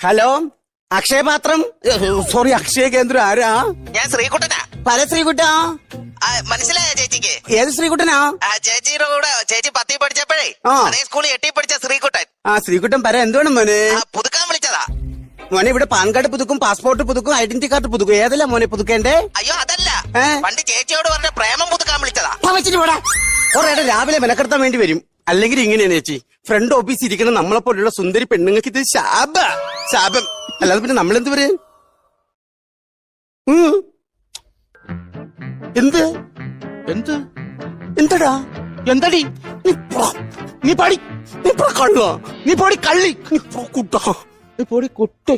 Hello, അക്ഷയപാത്രം, sorry, Akshaya കേന്ദ്രം. ആരാ? ഞാൻ ശ്രീകുട്ടനാ. പല ശ്രീകുട്ടാ? മനസ്സിലായ ചേച്ചിക്ക്? ഏത് ശ്രീകുട്ടനാ? ചേച്ചിയുടെ കൂടെ ചേച്ചി 10 പഠിച്ചപ്പോഴേ അതേ സ്കൂളിൽ 8 പഠിച്ച ശ്രീകുട്ടൻ. ശ്രീകുട്ടൻ പറ, എന്തുവേണം മോനെ? പുതുക്കാൻ വിളിച്ചതാ മോനെ. ഇവിടെ പാൻ കാർഡ് പുതുക്കും, പാസ്പോർട്ട് പുതുക്കും, ഐഡന്റിറ്റി കാർഡ് പുതുക്കും. ഏതല്ല മോനെ പുതുക്കേണ്ടേ? അയ്യോ അതല്ല, പണ്ട് ചേച്ചിയോട് പറഞ്ഞ പ്രേമം പുതുക്കാൻ വിളിച്ചതാ. ഒരേടെ രാവിലെ മെനക്കെടുത്താൻ വേണ്ടി വരും. അല്ലെങ്കിൽ ഇങ്ങനെയാണ് ചേച്ചി, ഫ്രണ്ട് ഓഫീസിൽ ഇരിക്കുന്ന നമ്മളെ പോലുള്ള സുന്ദരി പെണ്ണുങ്ങൾക്ക് ഇത് ശാപം. അല്ലാതെ പിന്നെ നമ്മളെന്ത് പറയും? എന്ത് എന്ത് എന്തടാ? എന്തടി നീ പാടി, നീ കള്ള, നീ പൊടി കള്ളി, നീ കുട്ടാ, നീ പൊടി കുട്ടി,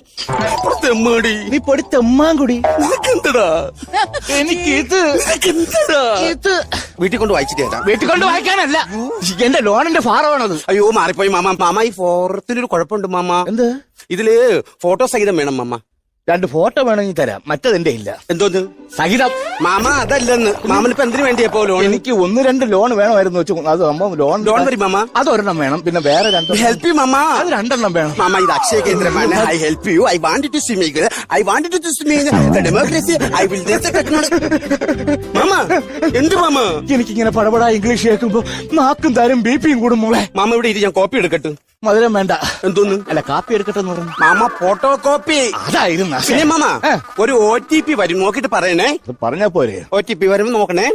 തെമ്മാടി, നീ പൊടി തെമ്മാങ്കുടി. നിനക്കെന്തടാ? എനിക്ക് നിനക്കെന്തടാ? ഇത് വീട്ടിൽ കൊണ്ട് വായിച്ചിട്ട് തരാം. വീട്ടിൽ കൊണ്ട് വായിക്കാനല്ല, എന്റെ ലോണിന്റെ ഫാറമാണത്. അയ്യോ മാറിപ്പോയി മാമ. മാമ ഈ ഫോറത്തിനൊരു കുഴപ്പമുണ്ട് മാമ. എന്ത്? ഇതില് ഫോട്ടോ സഹിതം വേണം മാമ. 2 ഫോട്ടോ വേണമെങ്കിൽ തരാം, മറ്റതെന്റെ ഇല്ല. എന്തോന്ന് സഹിതം? മാമ അതല്ലെന്ന്. മാമനിപ്പോ എന്തിനു വേണ്ടിയപ്പോ ലോൺ? എനിക്ക് 1-2 ലോൺ വേണമായിരുന്നു വെച്ചു. അത് ലോൺ വരും മാമ. അതൊരെണ്ണം വേണം, പിന്നെ വേറെ 2 ഹെൽപ്പ് യു മാമ. അത് 2 എണ്ണം വേണം മാമ. ഇത് അക്ഷയ കേന്ദ്രമാണ്. I help you. I want to swimming. I want to swimming democracy. I will മാമ. എന്ത് മാമ? എനിക്കിങ്ങനെ പടപടാ ഇംഗ്ലീഷ് കേൾക്കുമ്പോ നാക്കും താരും ബിപിയും കൂടും മോളെ. മാമ ഇവിടെ ഇരി, ഞാൻ കോപ്പി എടുക്കട്ടെ. മധുരം വേണ്ട. എന്തോന്ന്? അല്ല, കാപ്പി എടുക്കട്ടെ എന്ന് പറഞ്ഞു. മാമ ഫോട്ടോ കോപ്പി അതായിരുന്നു. പിന്നെ മാമ ഒരു OTP വരും, നോക്കിട്ട് പറയണേ. പറഞ്ഞാ പോരെ? OTP വരുമ്പോ നോക്കണേ.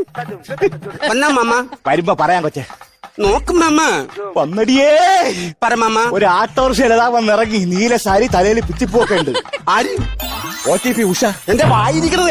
വന്നാ മാമ? വരുമ്പോ പറയാൻ കൊച്ചേ. നോക്കും മാമ. വന്നടിയേ. പറ മാമ. ഒരു ആട്ടോറിക്ഷ വന്നിറങ്ങി, നീല സാരി, തലയിൽ പിച്ചിപ്പൊക്കെ ഉണ്ട്. ആര്? OTP ഉഷ. എന്റെ വായിരിക്കണത്